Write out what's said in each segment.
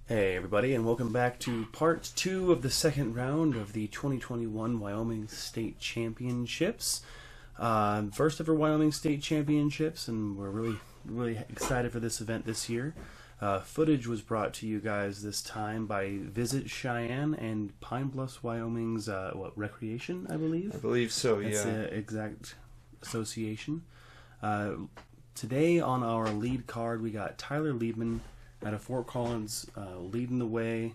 Hey everybody, and welcome back to part 2 of the second round of the 2021 Wyoming State Championships. First ever Wyoming State Championships, and we're really excited for this event this year. Footage was brought to you guys this time by Visit Cheyenne and Pine Bluffs, Wyoming's Recreation, I believe? I believe so, yeah. That's the exact association. Today on our lead card, we got Tyler Liebman out of Fort Collins, leading the way,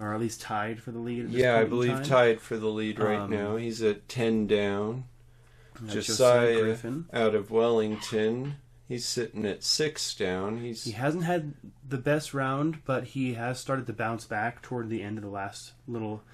or at least tied for the lead at this point I in believe time. tied for the lead right now. He's at 10 down. Josiah Josiah out of Wellington, he's sitting at 6 down. He hasn't had the best round, but he has started to bounce back toward the end of the last little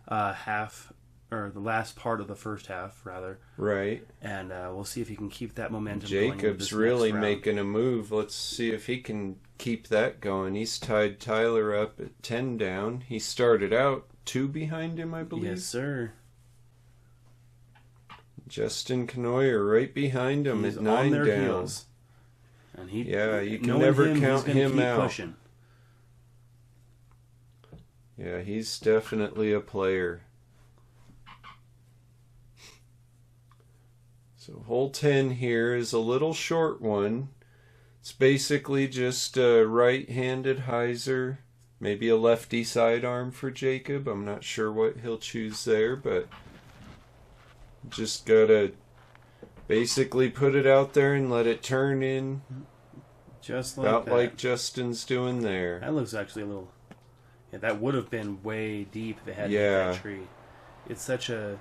half, or the last part of the first half, rather. Right. And we'll see if he can keep that momentum going. Jacob's really making a move. Let's see if he can keep that going. He's tied Tyler up at 10 down. He started out 2 behind him, I believe. Yes, sir. Justin Cournoyer right behind him He's at 9 on their down. heels. And you can never count him out. Pushing. Yeah, he's definitely a player. So hole 10 here is a little short one. It's basically just a right-handed hyzer, maybe a lefty sidearm for Jacob. I'm not sure what he'll choose there, but just gotta basically put it out there and let it turn in. Just like about that. like Justin's doing there. That looks actually a little... Yeah, that would have been way deep if it hadn't hit that tree. It's such a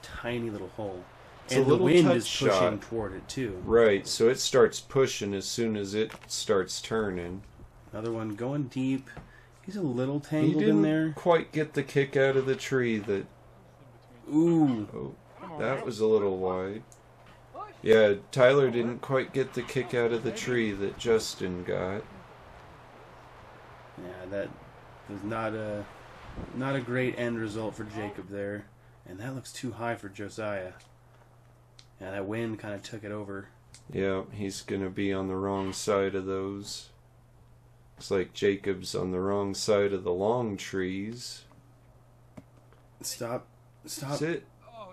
tiny little hole. It's and a little the wind touch is pushing shot. toward it, too. Right, so it starts pushing as soon as it starts turning. Another one going deep. He's a little He tangled didn't in there. quite get the kick out of the tree that... Ooh. Oh, that was a little wide. Yeah, Tyler didn't quite get the kick out of the tree that Justin got. Yeah, that was not a great end result for Jacob there. And that looks too high for Josiah. Yeah, that wind kind of took it over. Yeah, he's going to be on the wrong side of those. Looks like Jacob's on the wrong side of the long trees. Stop. Sit.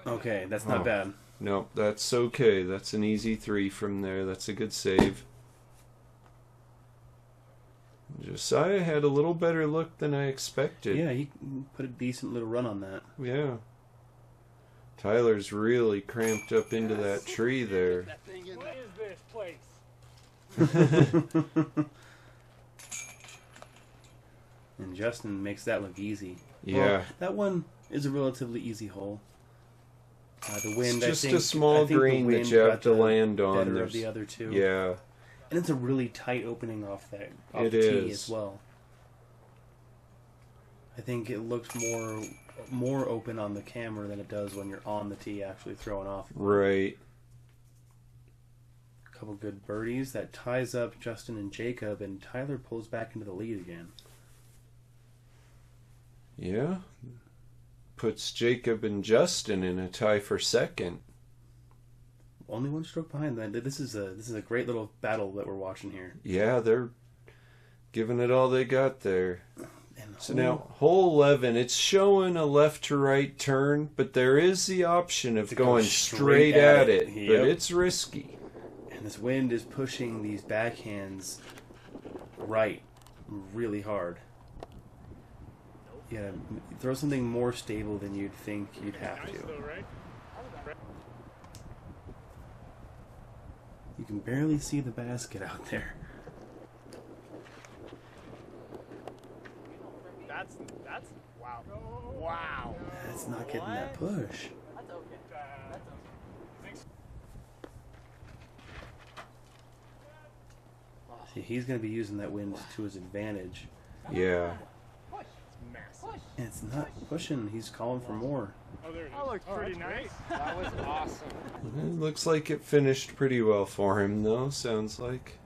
Okay, that's not bad. Nope, that's okay. That's an easy 3 from there. That's a good save. Josiah had a little better look than I expected. Yeah, he put a decent little run on that. Yeah. Tyler's really cramped up into that tree there. What is this place? And Justin makes that look easy. Yeah. Well, that one is a relatively easy hole. The wind, it's just I think, a small green that you have to land on. There's the other two. Yeah. And it's a really tight opening off the tee as well. I think it looks more open on the camera than it does when you're on the tee actually throwing off. Right. A couple good birdies. That ties up Justin and Jacob, and Tyler pulls back into the lead again. Yeah. Puts Jacob and Justin in a tie for second. Only one stroke behind that. This is a great little battle that we're watching here. Yeah, they're giving it all they got there. And So now, hole 11, it's showing a left to right turn, but there is the option of going straight at it. Yep. But it's risky. And this wind is pushing these backhands right really hard. Yeah, throw something more stable than you'd think you'd have to. You can barely see the basket out there. That's wow. Wow. That's not getting that push. That's okay. See, he's going to be using that wind to his advantage. Yeah. Push. It's massive. And it's not pushing. He's calling for more. Oh, there it is. That looks pretty nice. That was awesome. It looks like it finished pretty well for him, though, sounds like.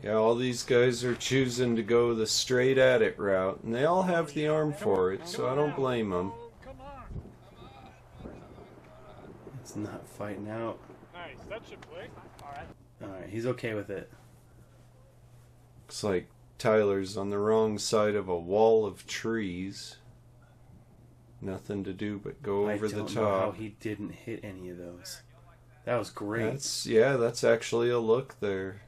Yeah, all these guys are choosing to go the straight at it route, and they all have the arm for it, so I don't blame them. Come on. It's not fighting out. Nice. That should play. All right. Alright, he's okay with it. Looks like Tyler's on the wrong side of a wall of trees. Nothing to do but go over the top. I don't know how he didn't hit any of those. That was great. That's actually a look there.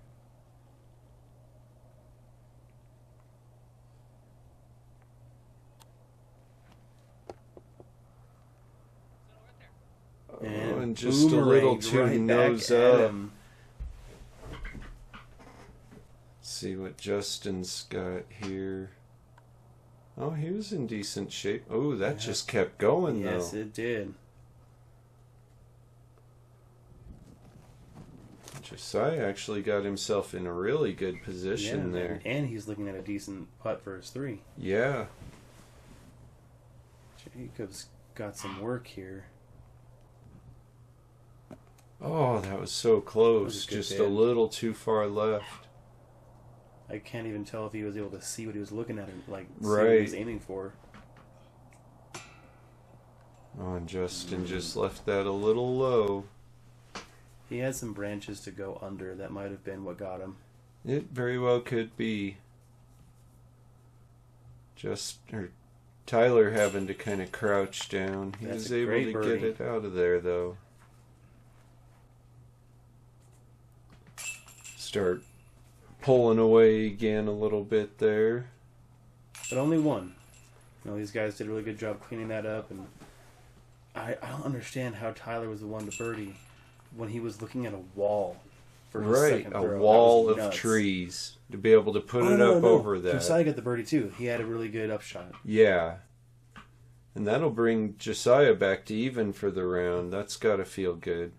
And just a little too right nose back at up. him. See what Justin's got here. Oh, he was in decent shape. Oh, that just kept going, though. Yes, it did. Josiah actually got himself in a really good position there. And he's looking at a decent putt for his 3. Yeah. Jacob's got some work here. Oh, that was so close. Just a little too far left. I can't even tell if he was able to see what he was looking at, like see right. what he was aiming for. Oh, and Justin just left that a little low. He had some branches to go under. That might have been what got him. It very well could be. Tyler having to kind of crouch down. He was able to get it out of there, though. Start pulling away again a little bit there. But only one. You know, these guys did a really good job cleaning that up, and I don't understand how Tyler was the one to birdie when he was looking at a wall for his second throw. A wall of trees to be able to put it up over that. Josiah got the birdie too. He had a really good upshot. Yeah. And that'll bring Josiah back to even for the round. That's got to feel good.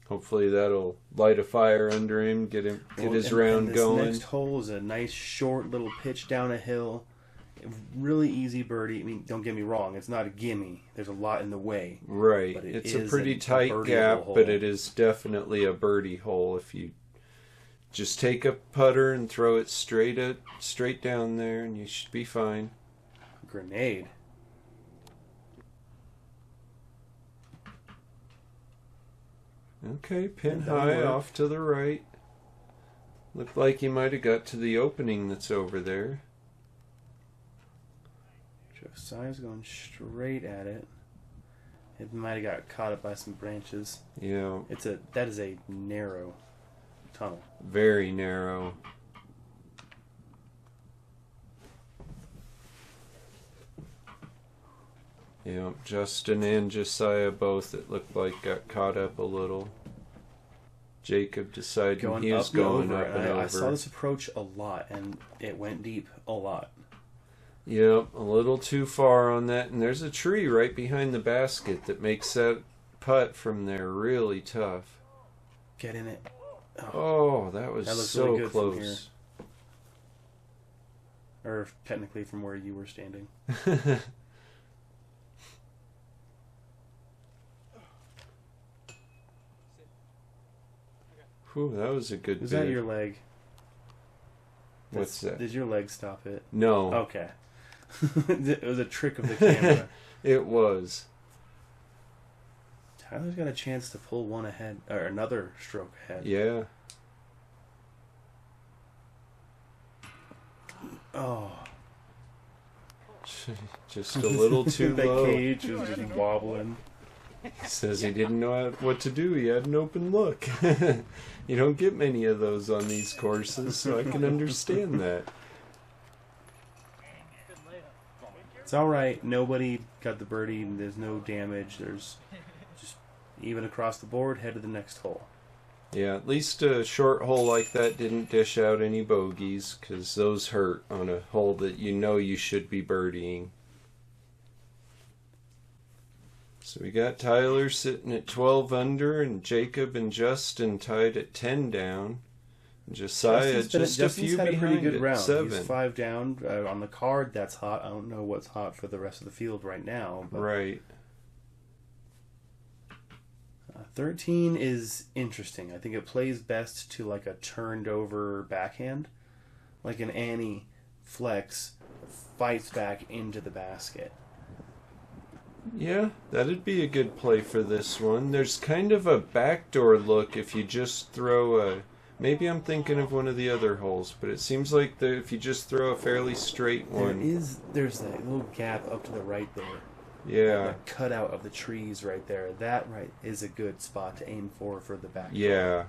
Hopefully that'll light a fire under him, get his round going. This next hole is a nice short little pitch down a hill. Really easy birdie. I mean, don't get me wrong, it's not a gimme. There's a lot in the way. Right. It's a pretty tight gap, but it is definitely a birdie hole if you just take a putter and throw it straight down there, and you should be fine. Grenade. Okay, pin high off to the right. Looked like he might have got to the opening that's over there. Josiah's going straight at it. It might have got caught up by some branches. Yeah. That is a narrow tunnel. Very narrow. Yeah, Justin and Josiah both, it looked like, got caught up a little. Jacob decided he was going up and over. I saw this approach a lot, and it went deep a lot. Yep, a little too far on that. And there's a tree right behind the basket that makes that putt from there really tough. Get in it. Oh, that was so really good close. from here. Or technically from where you were standing. Whew, that was a good Is that your leg? What's that? Did your leg stop it? No. Okay. It was a trick of the camera. It was. Tyler's got a chance to pull one ahead, or another stroke ahead. Yeah. Oh. Just a little too low. The cage was just wobbling. He says he didn't know what to do. He had an open look. You don't get many of those on these courses, so I can understand that. It's alright. Nobody got the birdie. There's no damage. There's just even across the board. Head to the next hole. Yeah, at least a short hole like that didn't dish out any bogeys, because those hurt on a hole that you know you should be birdieing. So we got Tyler sitting at 12 under, and Jacob and Justin tied at 10 down. And Josiah just a few had a pretty good round. 7. He's 5 down on the card. That's hot. I don't know what's hot for the rest of the field right now. But right. 13 is interesting. I think it plays best to like a turned over backhand, like an Annie flex fights back into the basket. Yeah, that'd be a good play for this one. There's kind of a backdoor look if you just throw Maybe I'm thinking of one of the other holes, but it seems like if you just throw a fairly straight one. There's that little gap up to the right there. Yeah. That cutout of the trees right there. That right is a good spot to aim for the back. Yeah.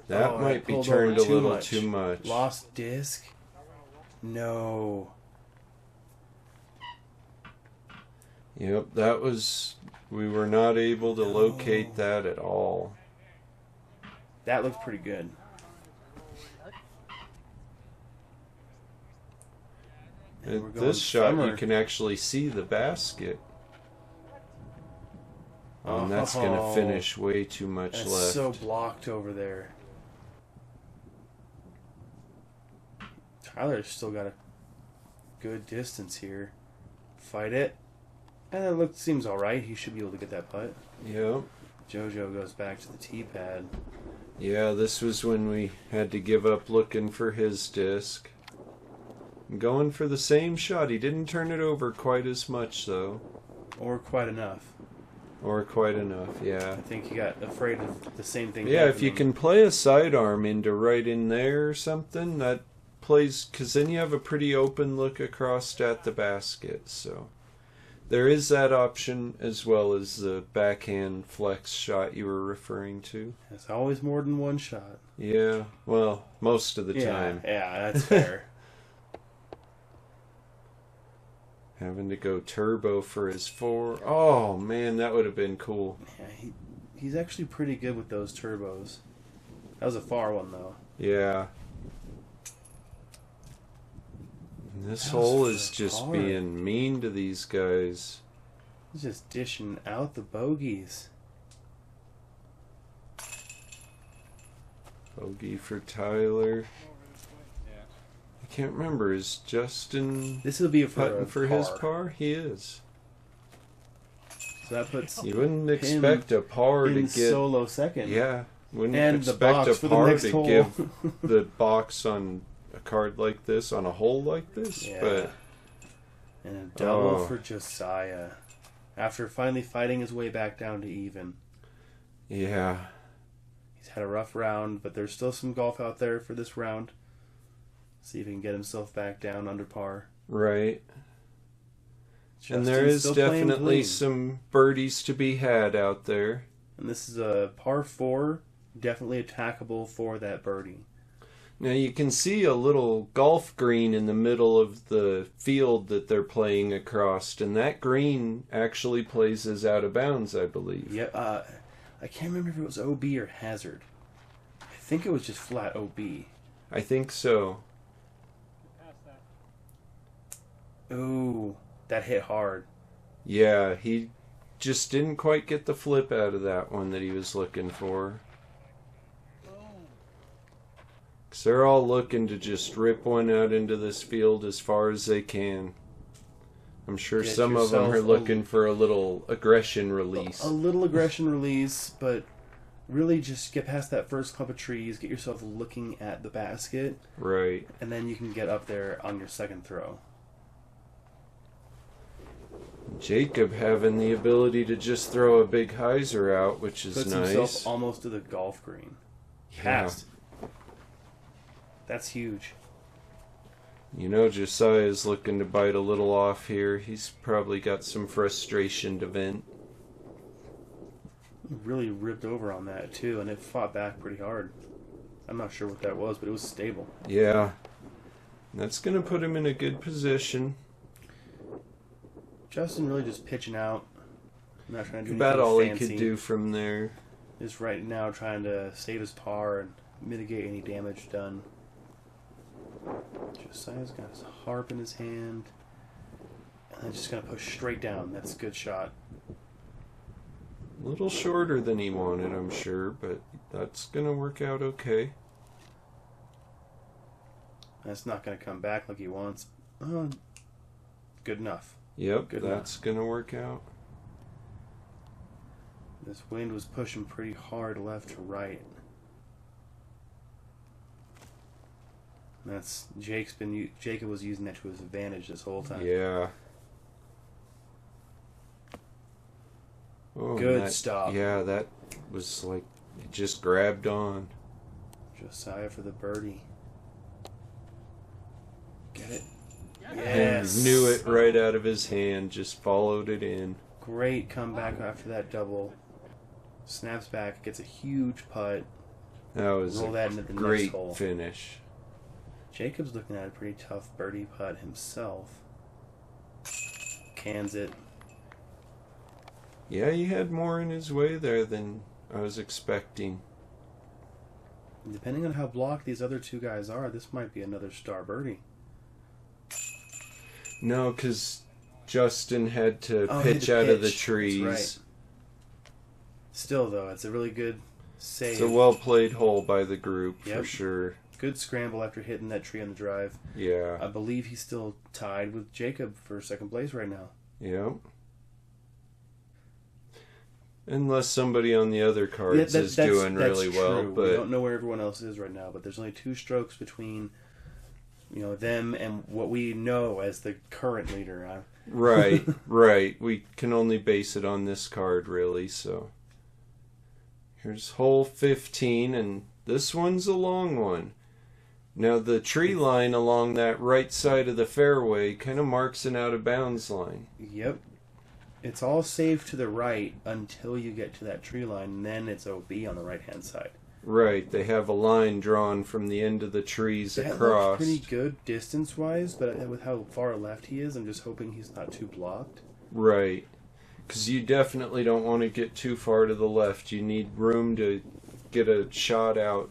That Oh, might be pulled turned over a little much. too much. Lost disc? No. Yep, that was... We were not able to locate that at all. That looks pretty good. And we're At going this shot, you summer. can actually see the basket. And that's going to Oh. finish way too much It's left. so blocked over there. Tyler's still got a good distance here. Fight it. And it seems alright. He should be able to get that putt. Yep. JoJo goes back to the tee pad. Yeah, this was when we had to give up looking for his disc. Going for the same shot. He didn't turn it over quite as much, though. Or quite enough. Or quite enough, yeah. I think he got afraid of the same thing. Yeah, if happening. you can play a sidearm into right in there or something, that plays... Because then you have a pretty open look across at the basket, so... There is that option, as well as the backhand flex shot you were referring to. It's always more than one shot. Yeah, well, most of the time. Yeah, that's fair. Having to go turbo for his four. Oh, man, that would have been cool. Yeah, he's actually pretty good with those turbos. That was a far one, though. Yeah. And this That hole was is just hard. being mean to these guys. He's just dishing out the bogeys. Bogey for Tyler. I can't remember. Is Justin This will be putting for his par? He is. So that puts You wouldn't him expect a par to in get... solo second. Yeah. Wouldn't And the expect box a for the par next to hole. give the box on a card like this, on a hole like this. Yeah. But And a double Oh. for Josiah. After finally fighting his way back down to even. yeah. He's had a rough round, but there's still some golf out there for this round. See if he can get himself back down under par. Right. And Justin's there is still playing definitely clean. some birdies to be had out there. And this is a par 4, definitely attackable for that birdie. Now you can see a little golf green in the middle of the field that they're playing across, and that green actually plays as out of bounds, I believe. Yeah, I can't remember if it was OB or hazard. I think it was just flat OB. I think so. Ooh, that hit hard. Yeah, he just didn't quite get the flip out of that one that he was looking for. 'Cause they're all looking to just rip one out into this field as far as they can. I'm sure Get some of them are yourself looking for a little aggression release. A little aggression release, but really just get past that first clump of trees, get yourself looking at the basket, Right. and then you can get up there on your second throw. Jacob having the ability to just throw a big hyzer out, which is Puts nice. himself almost to the golf green. Passed. That's huge. You know, Josiah's looking to bite a little off here. He's probably got some frustration to vent. Really ripped over on that too, and it fought back pretty hard. I'm not sure what that was, but it was stable. Yeah. That's going to put him in a good position. Justin really just pitching out. Not trying to do About anything all fancy. he could do from there. Just right now trying to save his par and mitigate any damage done. Josiah's got his harp in his hand. And then just going to push straight down. That's a good shot. A little shorter than he wanted, I'm sure, but that's going to work out okay. That's not going to come back like he wants. Good enough. Yep, Good that's going to work out. This wind was pushing pretty hard left to right. That's Jacob was using that to his advantage this whole time. Yeah. Oh, Good that, stop. Yeah, that was like It just grabbed on. Josiah for the birdie. Get it? And Yes. knew it right out of his hand, just followed it in. Great comeback after that double. Snaps back, gets a huge putt. That was Roll a that into the great next hole. finish. Jacob's looking at a pretty tough birdie putt himself. Cans it. Yeah, he had more in his way there than I was expecting. Depending on how blocked these other two guys are, this might be another star birdie. No, because Justin had to Oh, he had pitch to out of the pitch. That's trees. right. Still, though, it's a really good save. It's a well-played hole by the group, for Yep. sure. Good scramble after hitting that tree on the drive. Yeah. I believe he's still tied with Jacob for second place right now. Yep. Unless somebody on the other cards is doing really well. True. But We don't know where everyone else is right now, but there's only 2 strokes between them and what we know as the current leader. Right, right. We can only base it on this card, really, so. Here's hole 15, and this one's a long one. Now, the tree line along that right side of the fairway kind of marks an out-of-bounds line. Yep. It's all safe to the right until you get to that tree line, and then it's OB on the right-hand side. Right, they have a line drawn from the end of the trees That across. looks pretty good distance-wise, but with how far left he is, I'm just hoping he's not too blocked. Right. Because you definitely don't want to get too far to the left. You need room to get a shot out.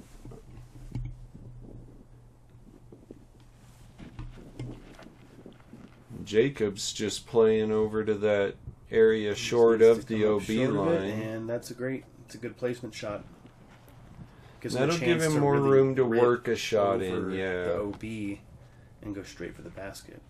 Jacob's just playing over to that area short Needs of to the come up OB short of it, line. and it's a good placement shot. Gives him a That'll give chance him to more really room to rip work a shot in, over yeah. the OB and go straight for the basket.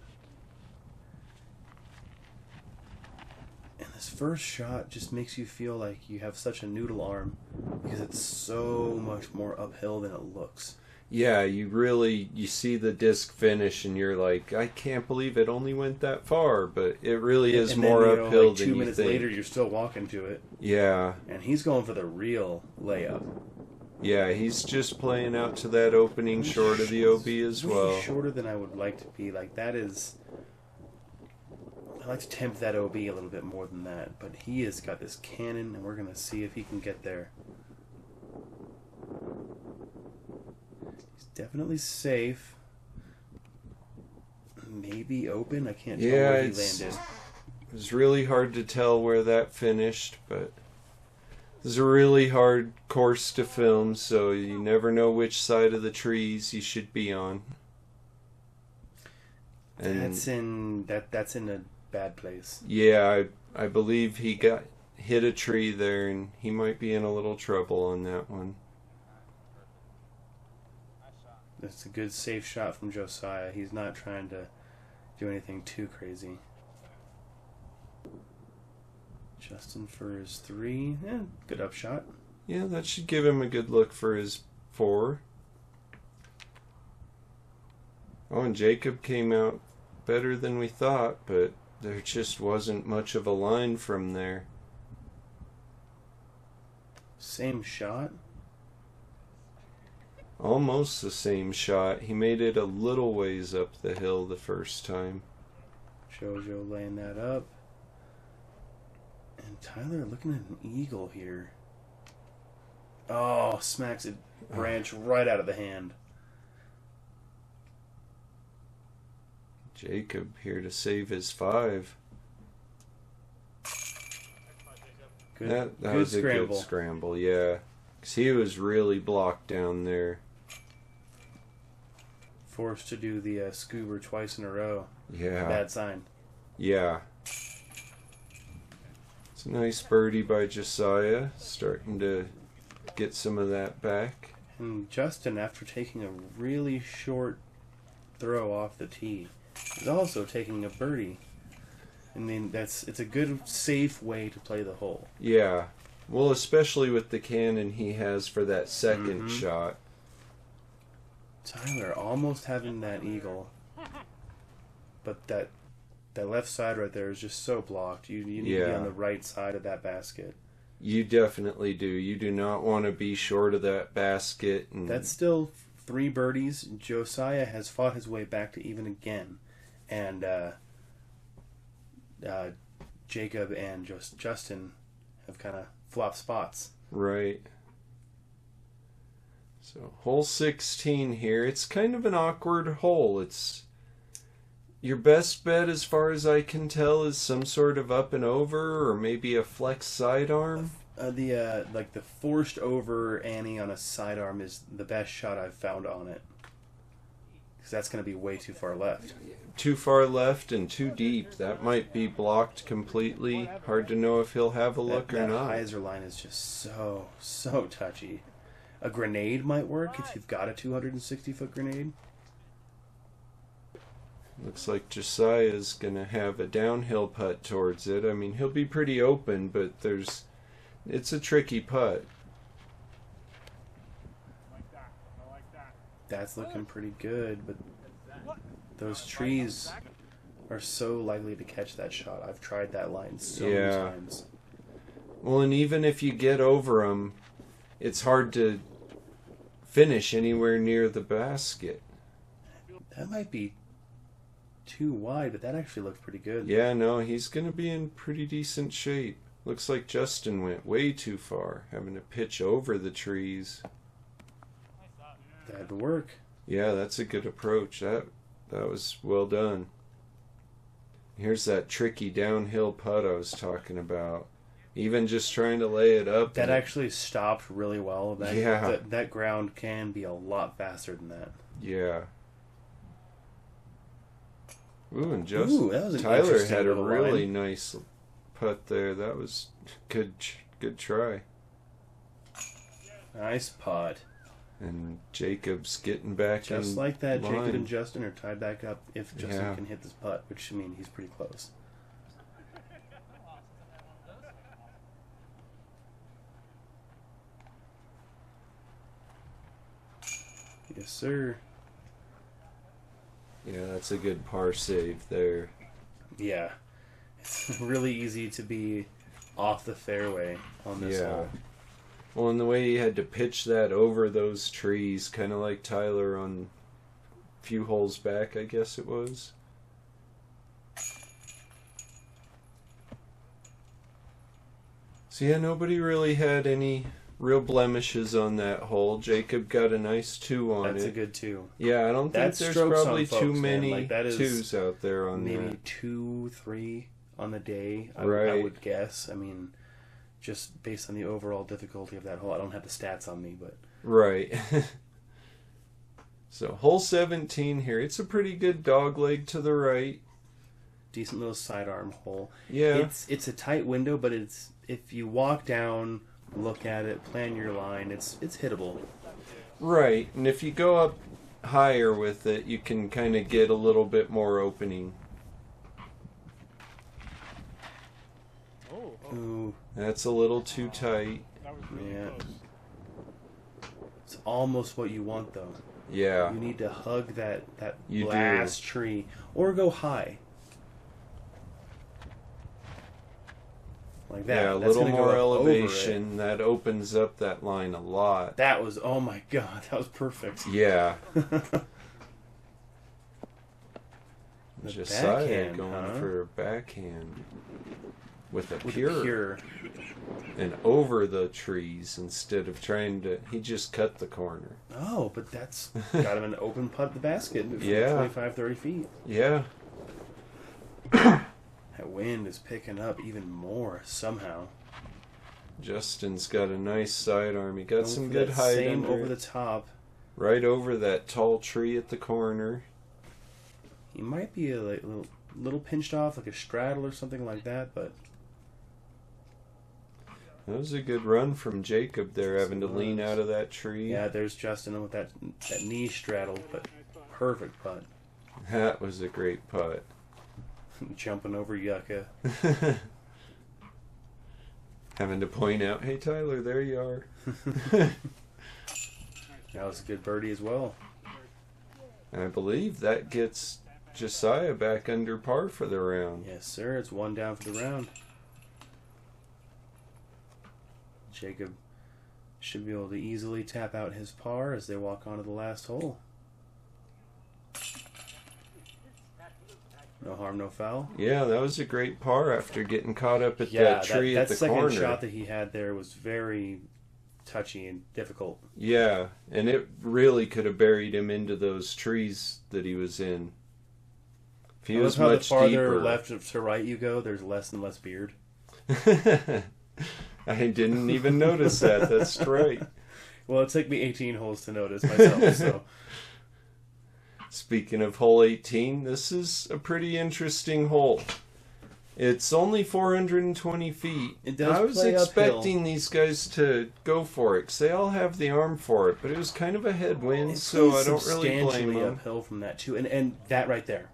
And this first shot just makes you feel like you have such a noodle arm because it's so much more uphill than it looks. Yeah, you see the disc finish and you're like, I can't believe it only went that far, but it really is and more then, uphill like than 2 you minutes think. later, you're still walking to it, Yeah. and he's going for the real layup. Yeah, he's just playing out to that opening short of the OB as Way well. shorter than I would like to be. Like, that is... I like to tempt that OB a little bit more than that, but he has got this cannon, and we're going to see if he can get there. He's definitely safe. Maybe open. I can't tell Yeah, where he it's- landed. It was really hard to tell where that finished, but it's a really hard course to film, so you never know which side of the trees you should be on. And That's in a bad place. yeah, I believe he got hit a tree there, and he might be in a little trouble on that one. That's a good safe shot from Josiah. He's not trying to do anything too crazy. Justin for his 3. Good upshot. Yeah, that should give him a good look for his 4. Oh, and Jacob came out better than we thought, but there just wasn't much of a line from there. Same shot. Almost the same shot. He made it a little ways up the hill the first time. Jojo laying that up. And Tyler looking at an eagle here. Oh, smacks a branch right out of the hand. Jacob here to save his 5. Good, That good was scramble. a good scramble, yeah. 'Cause he was really blocked down there. Forced to do the scuba twice in a row. Yeah. Bad sign. Yeah. It's a nice birdie by Josiah. Starting to get some of that back. And Justin, after taking a really short throw off the tee, is also taking a birdie. I mean, it's a good, safe way to play the hole. Yeah. Well, especially with the cannon he has for that second shot. Tyler almost having that eagle, but that left side right there is just so blocked. You need to be Yeah. on the right side of that basket. You definitely do. You do not want to be short of that basket. And That's still 3 birdies. Josiah has fought his way back to even again. And Jacob and Justin have kind of flopped spots. Right. So, hole 16 here. It's kind of an awkward hole. It's your best bet, as far as I can tell, is some sort of up and over, or maybe a flex sidearm. The forced over Annie on a sidearm is the best shot I've found on it. Because that's going to be way too far left. Too far left and too deep. That might be blocked completely. Hard to know if he'll have a look or that not. hyzer line is just so touchy. A grenade might work if you've got a 260-foot grenade. Looks like Josiah's going to have a downhill putt towards it. I mean, he'll be pretty open, but it's a tricky putt. That's looking pretty good, but those trees are so likely to catch that shot. I've tried that line so many times. Well, and even if you get over them, it's hard to finish anywhere near the basket. That might be too wide, but that actually looks pretty good. Yeah, no, he's going to be in pretty decent shape. Looks like Justin went way too far, having to pitch over the trees. That had to work. Yeah, that's a good approach. That was well done. Here's that tricky downhill putt I was talking about. Even just trying to lay it up. That actually stopped really well. That ground can be a lot faster than that. Yeah. Ooh, and that was an Tyler interesting had a little really line. nice putt there. That was good try. Nice putt. And Jacob's getting back Just in like that, line. Jacob and Justin are tied back up if Justin can hit this putt, which, I mean, he's pretty close. Yes, sir. Yeah, that's a good par save there. Yeah. It's really easy to be off the fairway on this hole. Well, and the way he had to pitch that over those trees, kind of like Tyler on a few holes back, I guess it was. So yeah, nobody really had any real blemishes on that hole. Jacob got a nice 2 on it. That's a good 2. Yeah, I don't think That's there's strokes probably on folks, too man. many Like, that is 2s out there on maybe that. 2, 3 on the day, I Right. would guess. I mean, just based on the overall difficulty of that hole. I don't have the stats on me, but... Right. So, hole 17 here. It's a pretty good dog leg to the right. Decent little sidearm hole. Yeah. It's a tight window, but it's if you walk down, look at it, plan your line, it's hittable. Right. And if you go up higher with it, you can kind of get a little bit more opening. Ooh, That's a little too tight. That was really yeah. close. It's almost what you want, though. Yeah. You need to hug that You do. last tree, or go high. Like that. Yeah, a That's little gonna go more up over it. elevation. That opens up that line a lot. That was, oh my god, that was perfect. Yeah. The Josiah backhand, going huh? for a backhand with a With pure, pure. and over the trees instead of trying to. He just cut the corner. Oh, but that's got him an open putt at the basket from Yeah. 25, 30 feet. Yeah. That wind is picking up even more somehow. Justin's got a nice sidearm. He got Going some for good that height same under over it. the top. Right over that tall tree at the corner. He might be a little pinched off, like a straddle or something like that, but That was a good run from Jacob there, having to lean out of that tree. yeah, there's Justin with that knee straddle, but perfect putt. That was a great putt. Jumping over Yucca. Having to point out, hey Tyler, there you are. That was a good birdie as well. I believe that gets Josiah back under par for the round. Yes, sir. It's 1 down for the round. Jacob should be able to easily tap out his par as they walk onto the last hole. No harm, no foul. Yeah, that was a great par after getting caught up at that tree at the second corner. shot that he had there was very touchy and difficult. Yeah, and it really could have buried him into those trees that he was in. If he was how much the farther deeper. left to right you go, there's less and less beard. I didn't even notice that. That's right. Well, it took me 18 holes to notice myself, so... Speaking of hole 18, this is a pretty interesting hole. It's only 420 feet. It does I was play expecting uphill. these guys to go for it, because they all have the arm for it, but it was kind of a headwind, It so plays I don't really blame substantially them. uphill from that, too. And that right there,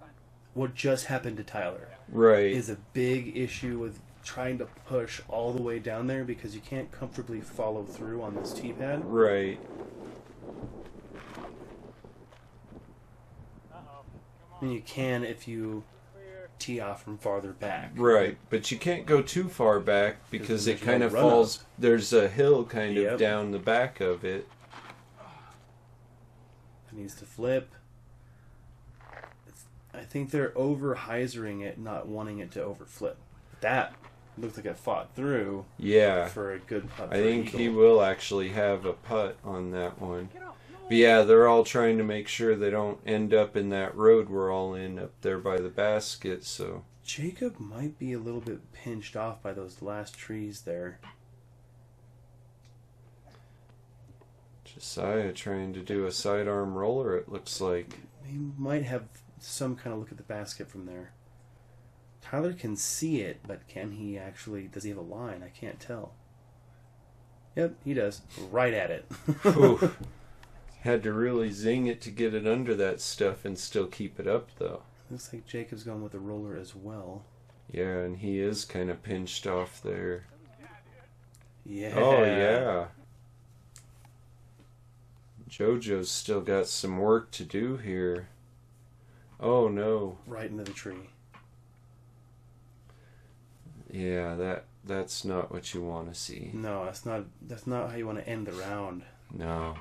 what just happened to Tyler, Right. is a big issue with trying to push all the way down there because you can't comfortably follow through on this tee pad. Right. And you can if you tee off from farther back. Right, but you can't go too far back because it there's kind no of run-up. falls. There's a hill kind Yep. of down the back of it. It needs to flip. I think they're over-hyzering it, not wanting it to overflip. That looks like it fought through Yeah, for a good putt. I for think eagle. he will actually have a putt on that one. But yeah, they're all trying to make sure they don't end up in that road we're all in up there by the basket, so... Jacob might be a little bit pinched off by those last trees there. Josiah trying to do a sidearm roller, it looks like. He might have some kind of look at the basket from there. Tyler can see it, but can he actually... Does he have a line? I can't tell. Yep, he does. Right at it. Whew. Had to really zing it to get it under that stuff and still keep it up, though. Looks like Jacob's going with the roller as well. Yeah, and he is kind of pinched off there. Yeah. Oh, yeah. JoJo's still got some work to do here. Oh, no. Right into the tree. Yeah, that's not what you want to see. No, that's not how you want to end the round. No.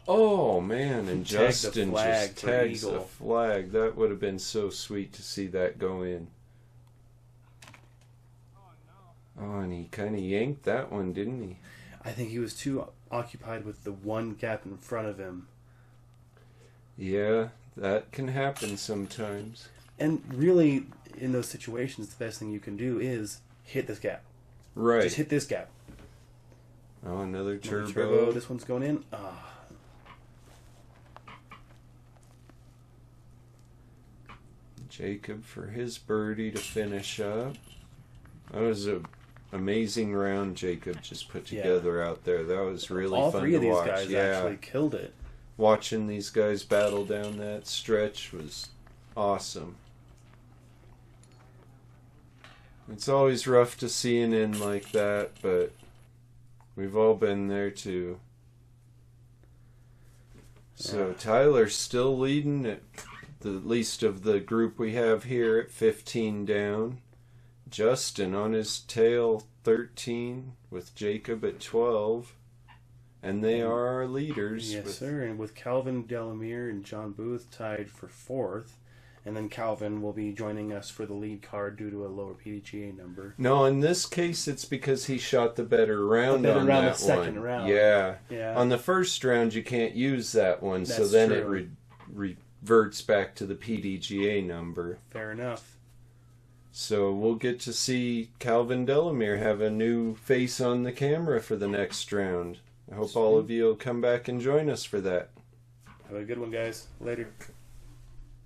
Oh, man, and Tagged the Justin flag just for tags the eagle. flag. That would have been so sweet to see that go in. Oh, and he kind of yanked that one, didn't he? I think he was too occupied with the one gap in front of him. Yeah, that can happen sometimes. And really, in those situations, the best thing you can do is hit this gap. Right. Just hit this gap. Oh, another Another turbo. This one's going in. Ah. Jacob for his birdie to finish up. That was a amazing round Jacob just put together out there. That was really All fun three to of these watch. guys actually killed it. Watching these guys battle down that stretch was awesome. It's always rough to see an end like that, but we've all been there too. So Yeah. Tyler's still leading at the least of the group we have here at 15 down. Justin on his tail 13 with Jacob at 12. And they are our leaders. Yes, with, sir. And with Calvin Delamere and John Booth tied for 4th. And then Calvin will be joining us for the lead card due to a lower PDGA number. No, in this case, it's because he shot the better round on round, that the second one. round. Yeah. Yeah. On the first round, you can't use that one, so That's then true. it reverts back to the PDGA number. Fair enough. So we'll get to see Calvin Delamere have a new face on the camera for the next round. I hope all of you will come back and join us for that. Have a good one, guys. Later.